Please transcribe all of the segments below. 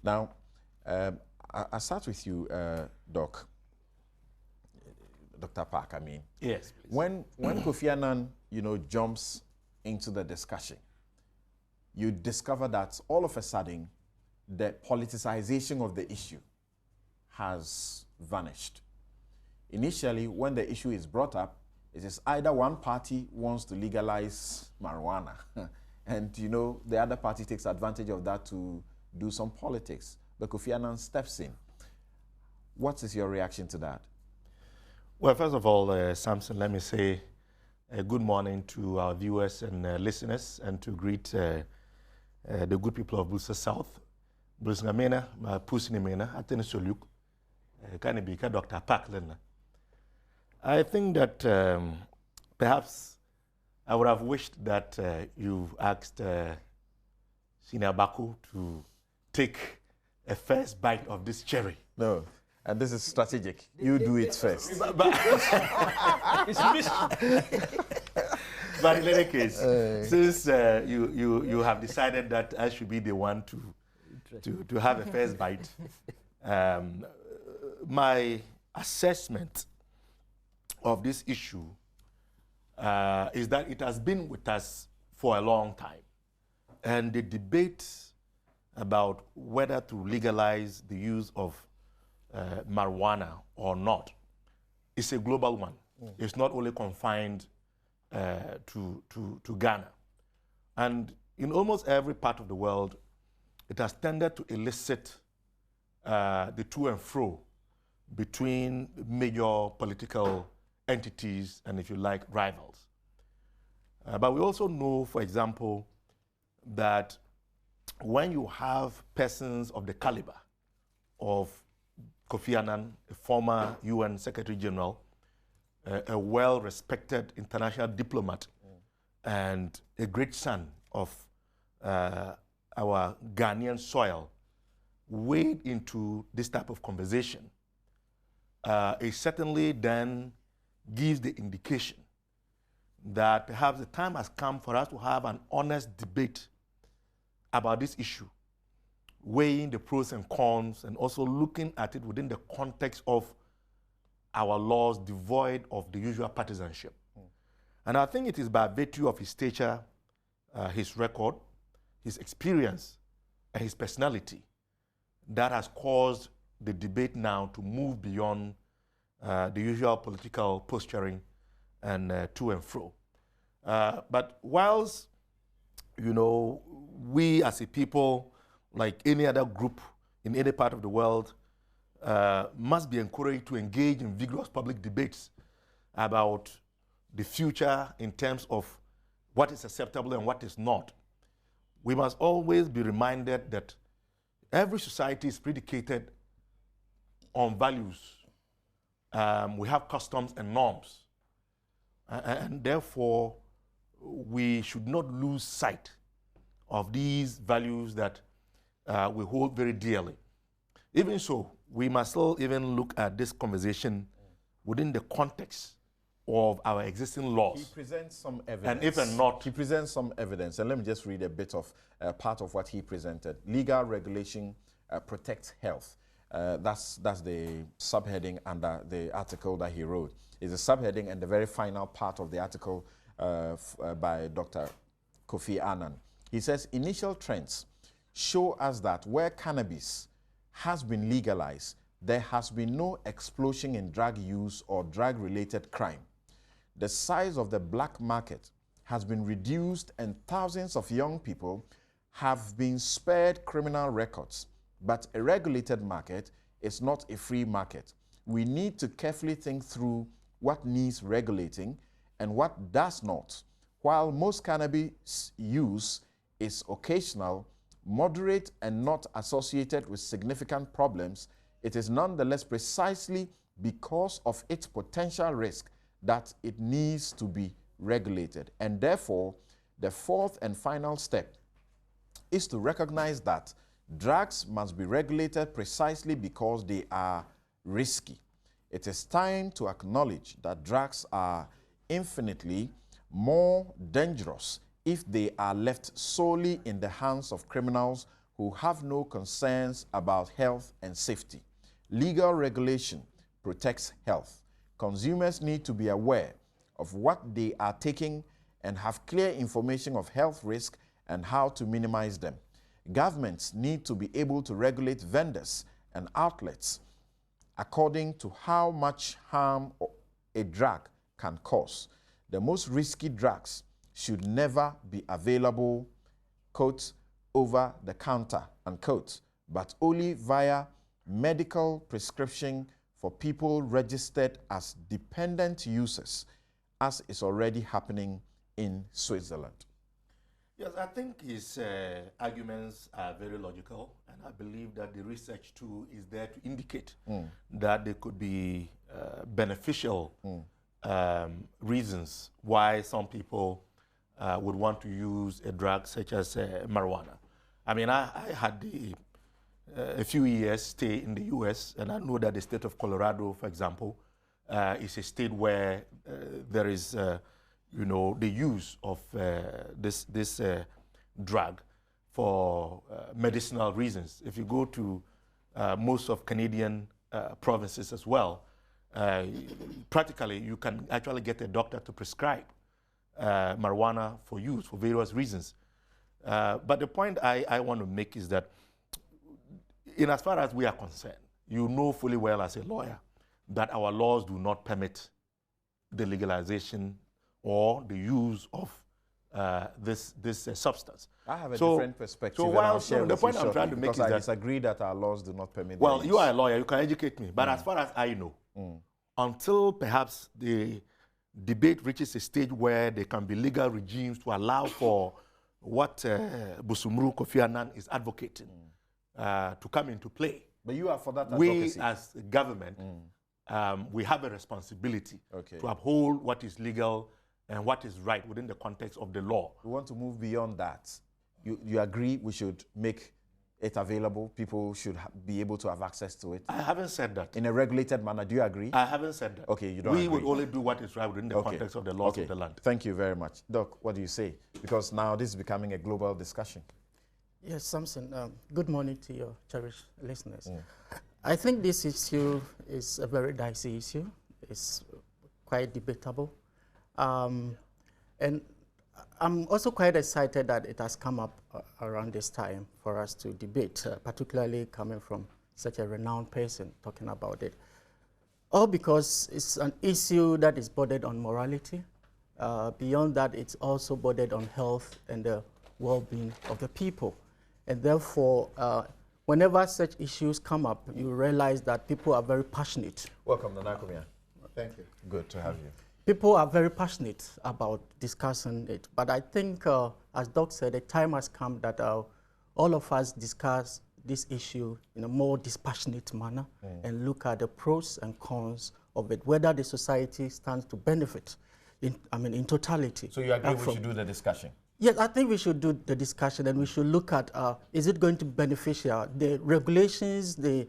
Now, I'll start with you, Doc. Dr. Park, I mean. Yes, please. When Kofi Annan, jumps into the discussion, you discover that all of a sudden, the politicization of the issue has vanished. Initially, when the issue is brought up, it is either one party wants to legalize marijuana, and the other party takes advantage of that to do some politics. But Kofi Annan steps in. What is your reaction to that? Well, first of all, Samson, let me say good morning to our viewers and listeners, and to greet the good people of Busa South. Brusngamena, Pusinimena, Atenesoluk, Kanibika, Dr. Parkland. I think that perhaps I would have wished that you asked Senior Baku to take a first bite of this cherry. No. And this is strategic. You do it first. But in any case, since you have decided that I should be the one to have a first bite, my assessment of this issue is that it has been with us for a long time. And the debate about whether to legalize the use of marijuana or not is a global one. It's not only confined to Ghana. And in almost every part of the world, it has tended to elicit the to and fro between major political entities and, if you like, rivals. But we also know, for example, that when you have persons of the caliber of Kofi Annan, a former UN Secretary General, a well-respected international diplomat, and a great son of our Ghanaian soil, wade into this type of conversation, it certainly then gives the indication that perhaps the time has come for us to have an honest debate about this issue, weighing the pros and cons, and also looking at it within the context of our laws devoid of the usual partisanship. And I think it is by virtue of his stature, his record, his experience, and his personality that has caused the debate now to move beyond the usual political posturing and to and fro. But whilst, we as a people, like any other group in any part of the world, must be encouraged to engage in vigorous public debates about the future in terms of what is acceptable and what is not. We must always be reminded that every society is predicated on values. We have customs and norms. And therefore, we should not lose sight of these values that we hold very dearly. Even so, we must still even look at this conversation within the context of our existing laws. He presents some evidence. And if not, he presents some evidence. And let me just read a bit of part of what he presented. Legal regulation protects health. That's the subheading under the article that he wrote. It's a subheading and the very final part of the article by Dr. Kofi Annan. He says, initial trends show us that where cannabis has been legalized, there has been no explosion in drug use or drug-related crime. The size of the black market has been reduced and thousands of young people have been spared criminal records. But a regulated market is not a free market. We need to carefully think through what needs regulating and what does not. While most cannabis use is occasional, moderate, and not associated with significant problems, it is nonetheless precisely because of its potential risk that it needs to be regulated. And therefore, the fourth and final step is to recognize that drugs must be regulated precisely because they are risky. It is time to acknowledge that drugs are infinitely more dangerous if they are left solely in the hands of criminals who have no concerns about health and safety. Legal regulation protects health. Consumers need to be aware of what they are taking and have clear information of health risk and how to minimize them. Governments need to be able to regulate vendors and outlets according to how much harm a drug can cause. The most risky drugs should never be available, quote, over the counter, unquote, but only via medical prescription for people registered as dependent users, as is already happening in Switzerland. Yes, I think his arguments are very logical, and I believe that the research too is there to indicate that there could be beneficial reasons why some people would want to use a drug such as marijuana. I mean, I had a few years stay in the US, and I know that the state of Colorado, for example, is a state where there is you know, the use of this drug for medicinal reasons. If you go to most of Canadian provinces as well, practically you can actually get a doctor to prescribe marijuana for use for various reasons. But the point I want to make is that in as far as we are concerned, you know fully well as a lawyer that our laws do not permit the legalization or the use of this substance. I have a different perspective. So while the point I'm trying to make is that I disagree that our laws do not permit. Well, you are a lawyer, you can educate me. But as far as I know, until perhaps the debate reaches a stage where there can be legal regimes to allow for what Busumru Kofi Annan is advocating to come into play. But you are for that advocacy. We as a government, we have a responsibility to uphold what is legal and what is right within the context of the law. We want to move beyond that. You agree we should make it available? People should be able to have access to it? I haven't said that. In a regulated manner, do you agree? I haven't said that. Okay, you don't We agree. would only do what is right within the context of the laws of the land. Thank you very much. Doc, what do you say? Because now this is becoming a global discussion. Yes, Samson, good morning to your cherished listeners. I think this issue is a very dicey issue. It's quite debatable. And I'm also quite excited that it has come up around this time for us to debate, particularly coming from such a renowned person talking about it. All because it's an issue that is bordered on morality. Beyond that, it's also bordered on health and the well-being of the people. And therefore, whenever such issues come up, you realize that people are very passionate. Welcome, Nanakumia. Thank you. Good to have you. People are very passionate about discussing it. But I think, as Doc said, the time has come that all of us discuss this issue in a more dispassionate manner and look at the pros and cons of it, whether the society stands to benefit, in totality. So you agree we should do the discussion? Yes, I think we should do the discussion, and we should look at, is it going to be beneficial? The regulations, the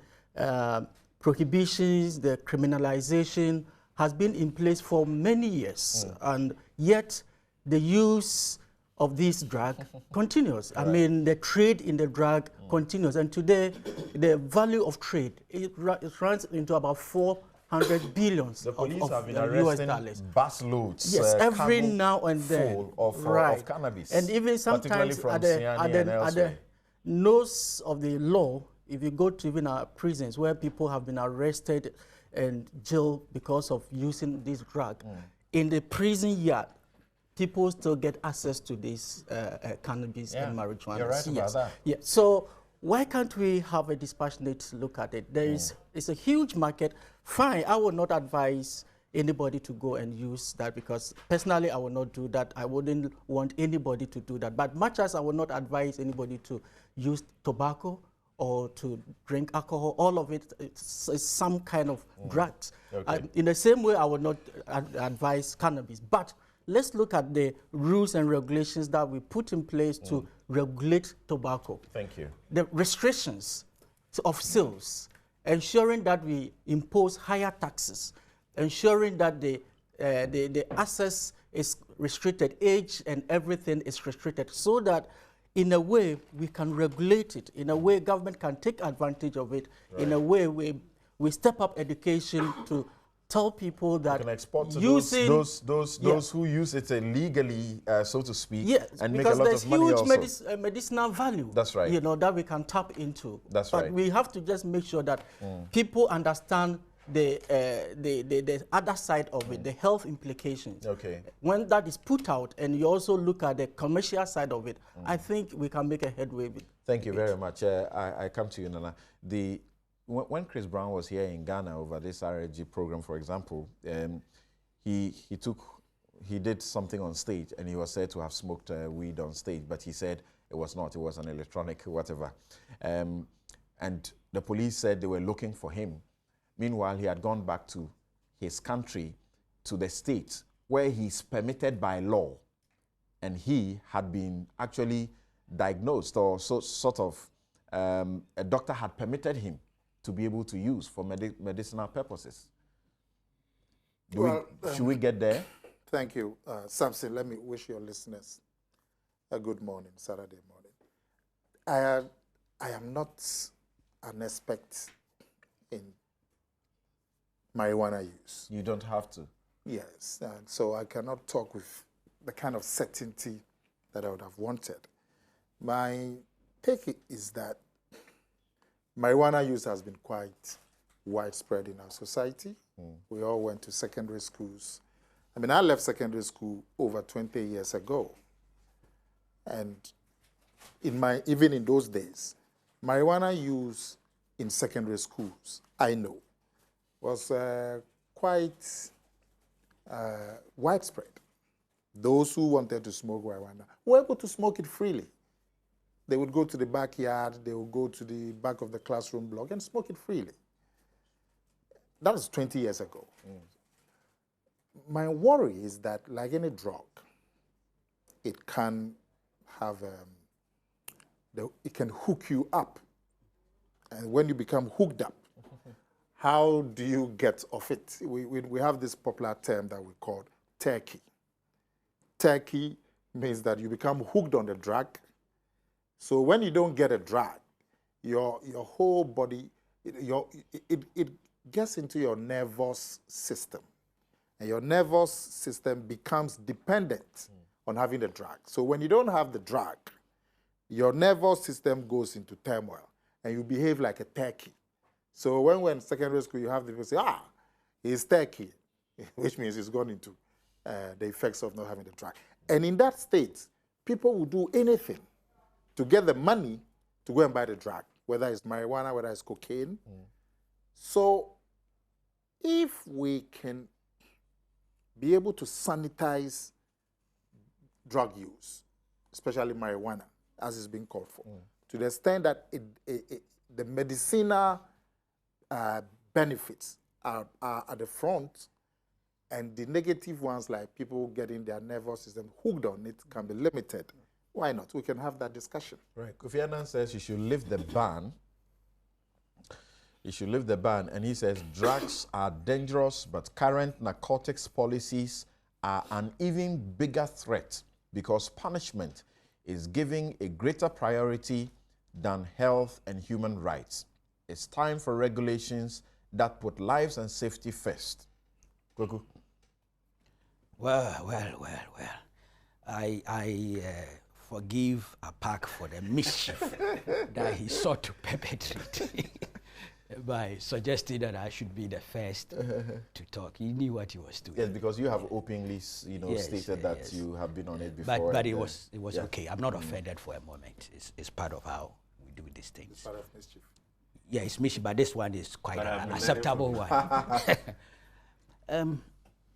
prohibitions, the criminalization has been in place for many years, and yet the use of this drug continues. Right. I mean, the trade in the drug continues, and today the value of trade, it runs into about 400 billions the police of have been US dollars. Bus loads, yes, every now and then, of cannabis, and even sometimes at the nose of the law, if you go to even our prisons where people have been arrested and jailed because of using this drug, in the prison yard, people still get access to this cannabis and marijuana. You're right about that. Yeah. So why can't we have a dispassionate look at it? There is, it's a huge market. Fine, I would not advise anybody to go and use that, because personally I would not do that. I wouldn't want anybody to do that. But much as I would not advise anybody to use tobacco or to drink alcohol, all of it is some kind of drugs. In the same way, I would not advise cannabis. But let's look at the rules and regulations that we put in place to regulate tobacco. Thank you. The restrictions of sales, ensuring that we impose higher taxes, ensuring that the access is restricted, age and everything is restricted, so that in a way we can regulate it, in a way government can take advantage of it, in a way we step up education to tell people that you can export to using those who use it illegally, so to speak, yes, and make a lot of money also. because there's huge medicinal value. That's right. You know, that we can tap into. That's but right. we have to just make sure that people understand the other side of it, the health implications. Okay. When that is put out, and you also look at the commercial side of it, I think we can make a headway with Thank you very much. I come to you, Nana. When Chris Brown was here in Ghana over this RG program, for example, he did something on stage, and he was said to have smoked weed on stage, but he said it was not. It was an electronic whatever. And the police said they were looking for him. Meanwhile, he had gone back to his country, to the States, where he's permitted by law, and he had been actually diagnosed, or sort of a doctor had permitted him to be able to use for medicinal purposes. Should we get there? Thank you. Samson, let me wish your listeners a good morning, Saturday morning. I am not an expert in marijuana use. You don't have to. Yes, and so I cannot talk with the kind of certainty that I would have wanted. My take is that marijuana use has been quite widespread in our society. We all went to secondary schools. I mean, I left secondary school over 20 years ago. And even in those days, marijuana use in secondary schools, I know, was quite widespread. Those who wanted to smoke marijuana were able to smoke it freely. They would go to the backyard, they would go to the back of the classroom block and smoke it freely. That was 20 years ago. My worry is that, like any drug, it can have, it can hook you up. And when you become hooked up, how do you get off it? We have this popular term that we call turkey. Turkey means that you become hooked on the drug. So when you don't get a drug, your whole body, it gets into your nervous system. And your nervous system becomes dependent on having the drug. So when you don't have the drug, your nervous system goes into turmoil, and you behave like a turkey. So when we're in secondary school, you have the people say, he's turkey, which means he's gone into the effects of not having the drug. And in that state, people will do anything to get the money to go and buy the drug, whether it's marijuana, whether it's cocaine. So if we can be able to sanitize drug use, especially marijuana, as is being called for, to the extent that the medicinal benefits are at the front, and the negative ones, like people getting their nervous system hooked on it, can be limited. Why not? We can have that discussion. Right. Kofi Annan says you should lift the ban. You should lift the ban. And he says drugs are dangerous, but current narcotics policies are an even bigger threat because punishment is giving a greater priority than health and human rights. It's time for regulations that put lives and safety first. Kweku. Well. I forgive Apak for the mischief that he sought to perpetrate by suggesting that I should be the first to talk. He knew what he was doing. Yes, because you have openly, stated that you have been on it before. But it was okay. I'm not offended for a moment. It's part of how we do these things. It's part of mischief. Yeah, it's mischief, but this one is quite an acceptable one.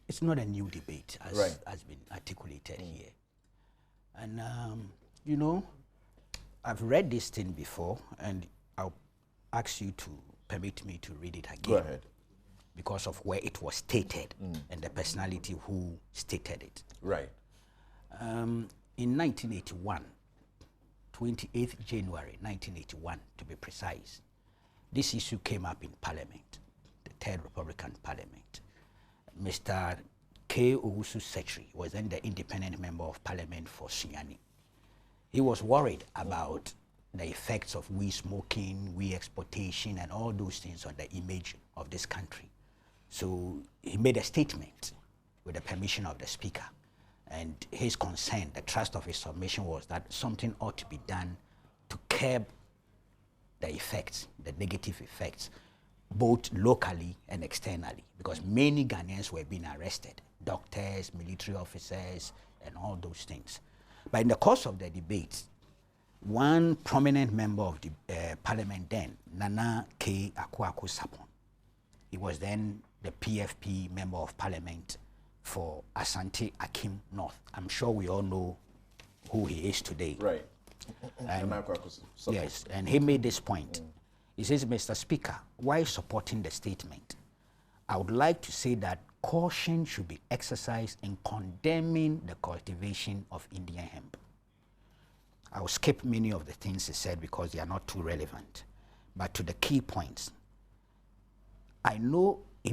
It's not a new debate, as has been articulated here. And, I've read this thing before, and I'll ask you to permit me to read it again. Go ahead. Because of where it was stated and the personality who stated it. Right. In 1981, 28th January 1981 to be precise, this issue came up in Parliament, the Third Republican Parliament. Mr. K. Owusu Setri was then the independent member of Parliament for Sunyani. he was worried about the effects of weed smoking, weed exportation, and all those things on the image of this country. So he made a statement with the permission of the speaker. And his concern, the thrust of his submission was that something ought to be done to curb the effects, the negative effects, both locally and externally, because many Ghanaians were being arrested, doctors, military officers, and all those things. But in the course of the debate, one prominent member of the parliament then, Nana K. Akua-Sapon, he was then the PFP member of parliament for Asante Akim North. I'm sure we all know who he is today. Right. Yes, and he made this point. He says, Mr. Speaker, while supporting the statement, I would like to say that caution should be exercised in condemning the cultivation of Indian hemp. I will skip many of the things he said because they are not too relevant. But to the key points, I know he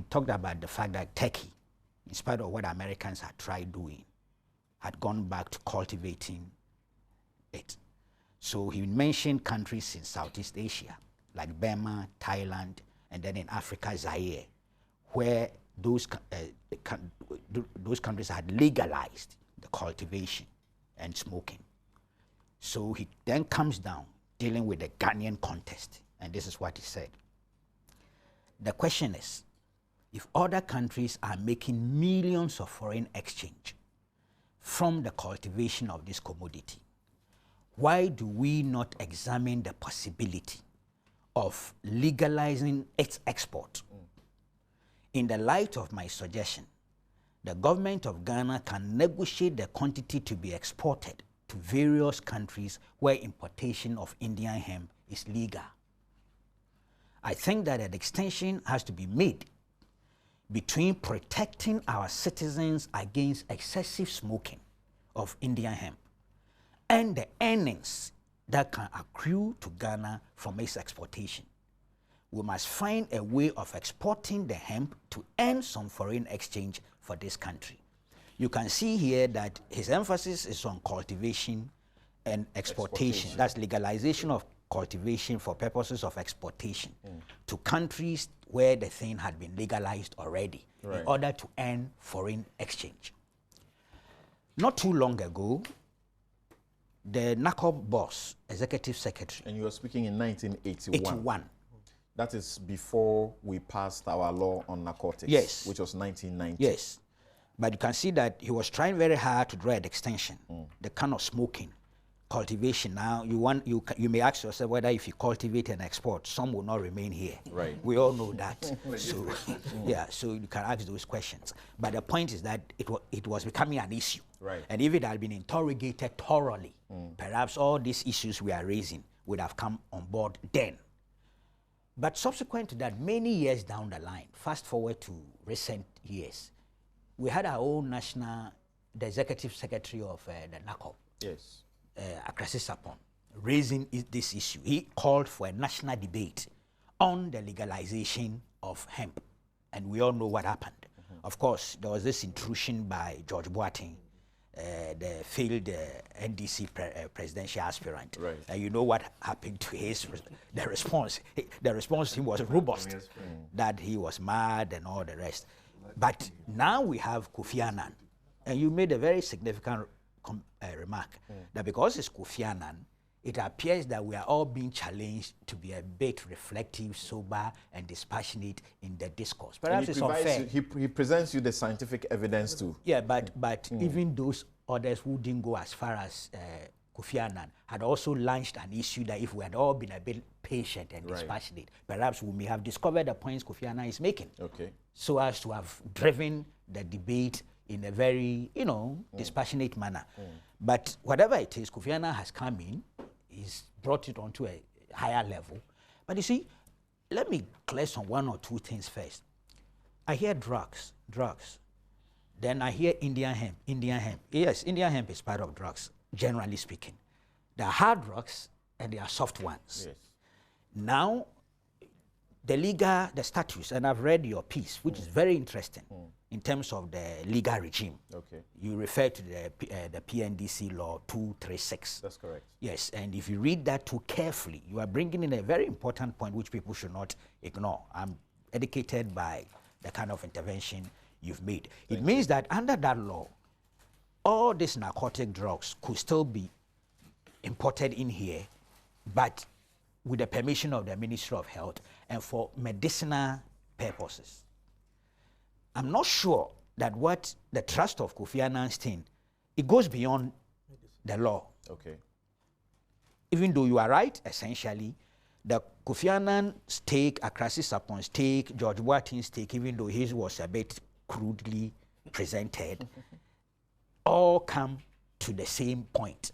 talked about the fact that Turkey, in spite of what Americans had tried doing, had gone back to cultivating it. So he mentioned countries in Southeast Asia, like Burma, Thailand, and then in Africa, Zaire, where those countries had legalized the cultivation and smoking. So he then comes down dealing with the Ghanaian context, and this is what he said. The question is, if other countries are making millions of foreign exchange from the cultivation of this commodity, why do we not examine the possibility of legalizing its export? In the light of my suggestion, the government of Ghana can negotiate the quantity to be exported to various countries where importation of Indian hemp is legal. I think that an extension has to be made between protecting our citizens against excessive smoking of Indian hemp and the earnings that can accrue to Ghana from its exportation. We must find a way of exporting the hemp to earn some foreign exchange for this country. You can see here that his emphasis is on cultivation and exportation. That's legalization of cultivation for purposes of exportation to countries where the thing had been legalized already in order to earn foreign exchange. Not too long ago, the NACOP boss, executive secretary. And you were speaking in 1981. 81. That is before we passed our law on narcotics. Yes. Which was 1990. Yes. But you can see that he was trying very hard to draw an extension. The kind of smoking, cultivation. Now, you may ask yourself whether if you cultivate and export, some will not remain here. Right. We all know that. So, yeah, so you can ask those questions. But the point is that it was becoming an issue. Right. And if it had been interrogated thoroughly, perhaps all these issues we are raising would have come on board then. But subsequent to that, many years down the line, fast forward to recent years, we had our own the executive secretary of the NACOP, Yes. Akrasi Sapon, raising this issue. He called for a national debate on the legalization of hemp. And we all know what happened. Of course, there was this intrusion by George Boateng, the failed NDC presidential aspirant. Right. And you know what happened to the response. The response to him was robust, that he was mad and all the rest. But now we have Kofi Annan, and you made a very significant remark that because it's Kofi Annan, it appears that we are all being challenged to be a bit reflective, sober, and dispassionate in the discourse. Perhaps it's unfair. He presents you the scientific evidence too. Yeah, but even those others who didn't go as far as Kofi Annan had also launched an issue that if we had all been a bit patient and dispassionate, perhaps we may have discovered the points Kofi Annan is making. Okay. So as to have driven the debate in a very, dispassionate manner. But whatever it is, Kofi Annan has come in, he's brought it onto a higher level. But you see, let me clear some one or two things first. I hear drugs. Then I hear Indian hemp. Yes, Indian hemp is part of drugs, generally speaking. There are hard drugs and there are soft ones. Yes. Now, the status, and I've read your piece, which is very interesting. in terms of the legal regime. Okay. You refer to the PNDC law 236. That's correct. Yes, and if you read that too carefully, you are bringing in a very important point which people should not ignore. I'm educated by the kind of intervention you've made. It means that under that law, all these narcotic drugs could still be imported in here, but with the permission of the Ministry of Health and for medicinal purposes. I'm not sure that what the trust of Kofi Annan's thing, it goes beyond the law. Okay. Even though you are right, essentially, the Kofi Annan's take, Akrasi Sapon's take, George Boateng's take, even though his was a bit crudely presented, all come to the same point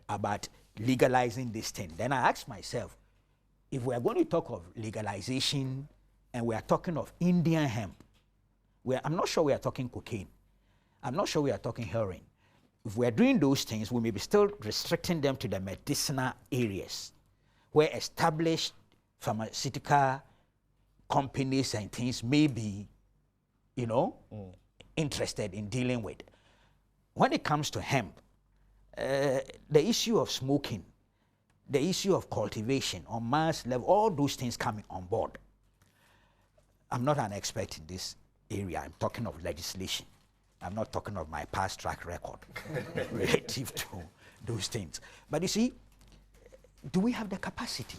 about legalizing this thing. Then I asked myself, if we are going to talk of legalization and we are talking of Indian hemp, I'm not sure we are talking cocaine. I'm not sure we are talking heroin. If we are doing those things, we may be still restricting them to the medicinal areas where established pharmaceutical companies and things may be, you know, interested in dealing with. When it comes to hemp, the issue of smoking, the issue of cultivation on mass level, all those things coming on board. I'm not an expert in this area. I'm talking of legislation. I'm not talking of my past track record relative to those things. But you see, do we have the capacity?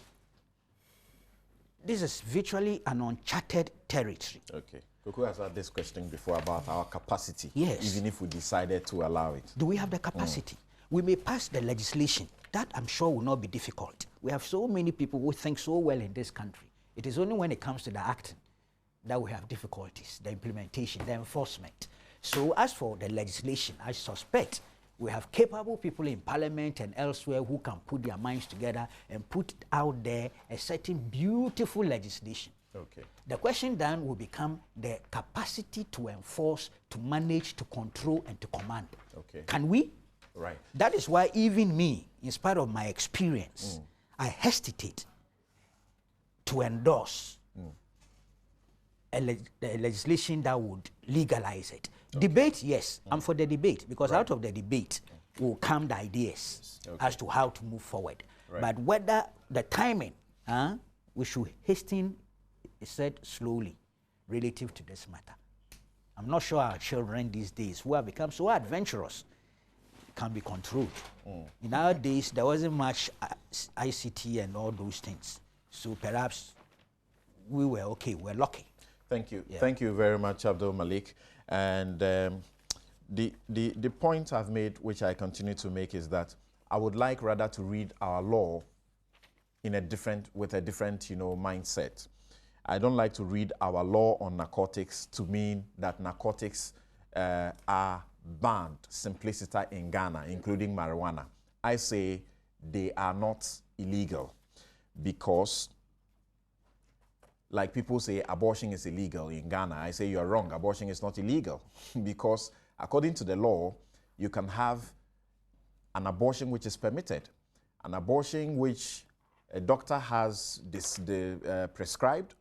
This is virtually an uncharted territory. Okay. Koko has had this question before about our capacity. Yes. Even if we decided to allow it. Do we have the capacity? We may pass the legislation. That, I'm sure, will not be difficult. We have so many people who think so well in this country. It is only when it comes to the acting that we have difficulties, the implementation, the enforcement. So as for the legislation, I suspect we have capable people in Parliament and elsewhere who can put their minds together and put out there a certain beautiful legislation. Okay. The question then will become the capacity to enforce, to manage, to control, and to command. Okay. Can we? Right. That is why even me, in spite of my experience, I hesitate to endorse a legislation that would legalize it. Okay. Debate, yes, I'm for the debate, because out of the debate will come the ideas as to how to move forward. Right. But whether the timing, we should hasten it slowly relative to this matter. I'm not sure our children these days, who have become so adventurous, can be controlled. In our days, there wasn't much ICT and all those things. So perhaps we were okay, we're lucky. Thank you. Yeah. Thank you very much, Abdul Malik. And the point I've made, which I continue to make, is that I would like rather to read our law in a different, with a different, mindset. I don't like to read our law on narcotics to mean that narcotics are banned simpliciter in Ghana, including marijuana. I say they are not illegal because, like people say abortion is illegal in Ghana, I say you're wrong. Abortion is not illegal because according to the law, you can have an abortion which is permitted, an abortion which a doctor has prescribed,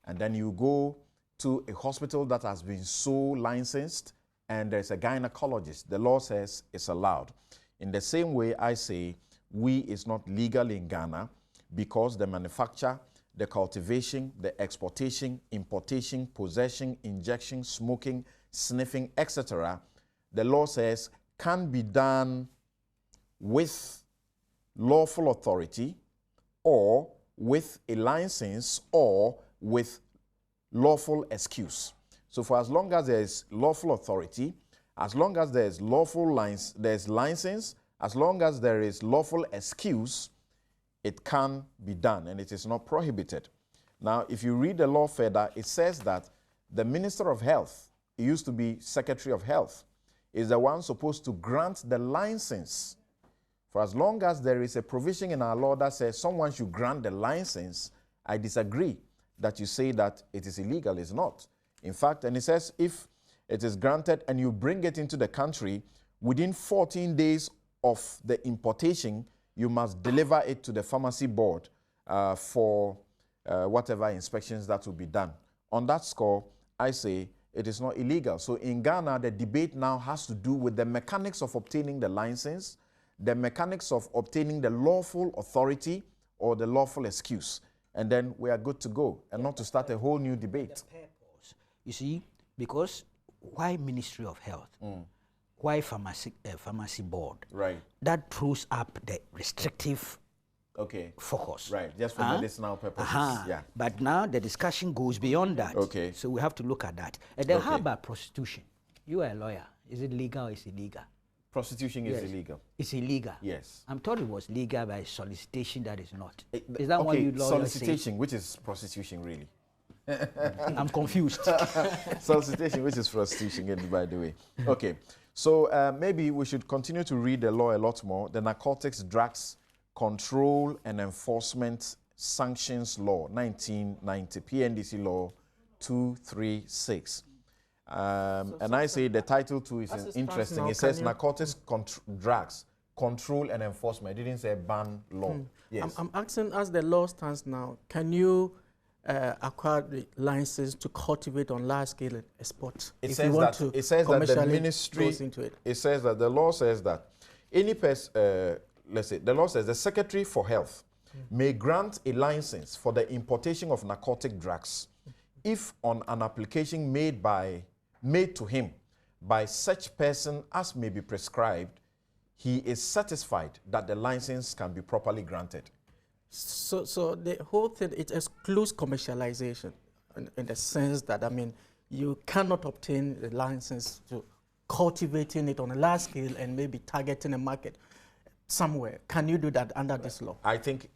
and then you go to a hospital that has been so licensed and there's a gynecologist. The law says it's allowed. In the same way, I say weed is not legal in Ghana because the manufacture, the cultivation, the exportation, importation, possession, injection, smoking, sniffing, etc., the law says can be done with lawful authority or with a license or with lawful excuse. So for as long as there is lawful authority, as long as there is there's license, as long as there is lawful excuse, it can be done and it is not prohibited. Now, if you read the law further, it says that the Minister of Health, it used to be Secretary of Health, is the one supposed to grant the license. For as long as there is a provision in our law that says someone should grant the license, I disagree that you say that it is illegal. It's not. In fact, and it says if it is granted and you bring it into the country, within 14 days of the importation, you must deliver it to the pharmacy board for whatever inspections that will be done. On that score, I say it is not illegal. So in Ghana, the debate now has to do with the mechanics of obtaining the license, the mechanics of obtaining the lawful authority or the lawful excuse. And then we are good to go, and not to start a whole new debate. You see, because why Ministry of Health? Why pharmacy board? Right. That throws up the restrictive focus. Right, just for medicinal purposes. Yeah. But now the discussion goes beyond that. Okay. So we have to look at that. And then how about prostitution? You are a lawyer. Is it legal or is it illegal? Prostitution is illegal. It's illegal. Yes. I'm told it was legal by solicitation. That is not. Is that what you lawyers solicitation, which is prostitution, really? I'm confused. Solicitation, which is prostitution, by the way. Okay. So maybe we should continue to read the law a lot more. The Narcotics, Drugs Control and Enforcement Sanctions Law, 1990, PNDC Law 236. And I say the title too is interesting. It says Narcotics, Drugs Control and Enforcement. It didn't say ban law. Yes. I'm asking, as the law stands now, can you acquire the license to cultivate on large scale and export? It says that the ministry goes into it. It says that the law says that any person, let's say, the law says the Secretary for Health may grant a license for the importation of narcotic drugs if on an application made to him by such person as may be prescribed, he is satisfied that the license can be properly granted. So the whole thing, it excludes commercialization in the sense that, I mean, you cannot obtain the license to cultivating it on a large scale and maybe targeting a market somewhere. Can you do that under this law? I think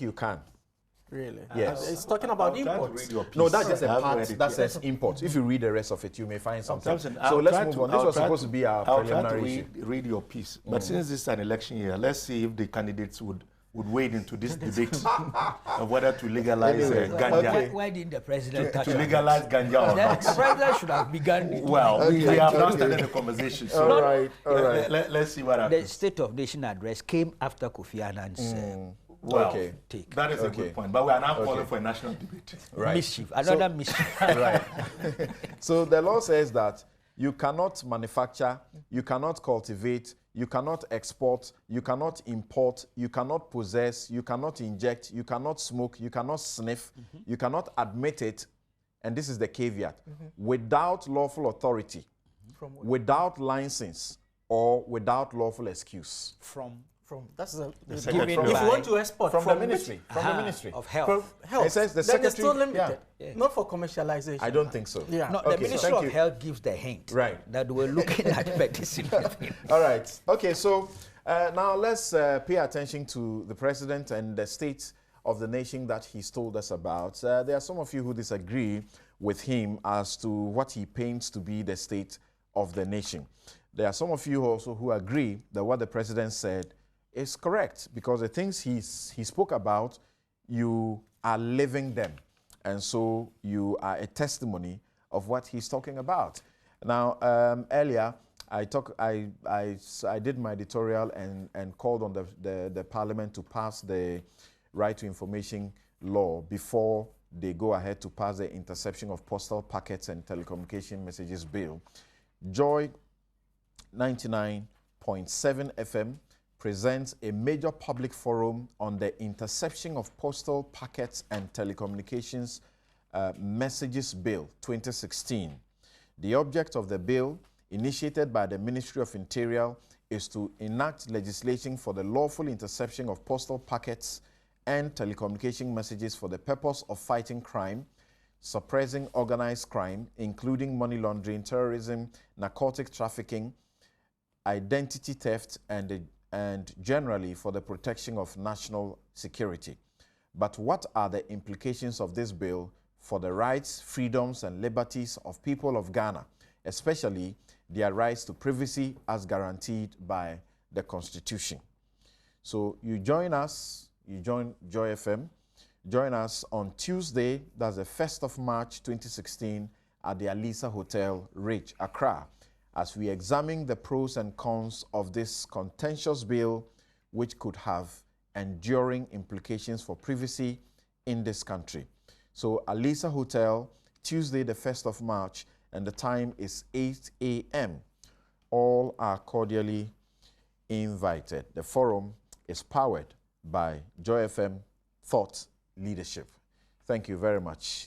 you can. Really? Yes. It's talking about imports. No, that's just a part that says imports. If you read the rest of it, you may find something. So let's move on. This was supposed to be our preliminary issue. Read your piece. But since this is an election year, let's see if the candidates would wade into this debate of whether to legalize ganja. Why didn't the president touch to legalize ganja or not? The president should have begun. Well, we have not started the conversation. So all right. Let's see what happens. The State of Nation address came after Kofi Annan's take. That is a good point. But we are now calling for a national debate. Right. Mischief, another mischief. Right. So the law says that you cannot manufacture, you cannot cultivate, you cannot export, you cannot import, you cannot possess, you cannot inject, you cannot smoke, you cannot sniff, you cannot admit it, and this is the caveat, without lawful authority, without license, or without lawful excuse. That's the Secretary. if you want to export from the ministry, of health. It says the then it's secretary. still limited, not for commercialization. I don't think so. Yeah. No, the Ministry of Health gives the hint that we're looking at medicine. All right. Okay, so now let's pay attention to the president and the state of the nation that he's told us about. There are some of you who disagree with him as to what he paints to be the state of the nation. There are some of you also who agree that what the president said is correct, because the things he spoke about, you are living them. And so you are a testimony of what he's talking about. Now, earlier, I did my editorial and called on the parliament to pass the Right to Information law before they go ahead to pass the Interception of Postal Packets and Telecommunication Messages Bill. Joy 99.7 FM presents a major public forum on the Interception of Postal Packets and Telecommunications Messages Bill 2016. The object of the bill, initiated by the Ministry of Interior, is to enact legislation for the lawful interception of postal packets and telecommunication messages for the purpose of fighting crime, suppressing organized crime, including money laundering, terrorism, narcotic trafficking, identity theft, and generally for the protection of national security. But what are the implications of this bill for the rights, freedoms, and liberties of people of Ghana, especially their rights to privacy as guaranteed by the Constitution? So you join us, you join Joy FM, join us on Tuesday, that's the 1st of March 2016 at the Alisa Hotel, Ridge, Accra, as we examine the pros and cons of this contentious bill, which could have enduring implications for privacy in this country. So Alisa Hotel, Tuesday the 1st of March, and the time is 8 a.m. All are cordially invited. The forum is powered by Joy FM Thought Leadership. Thank you very much.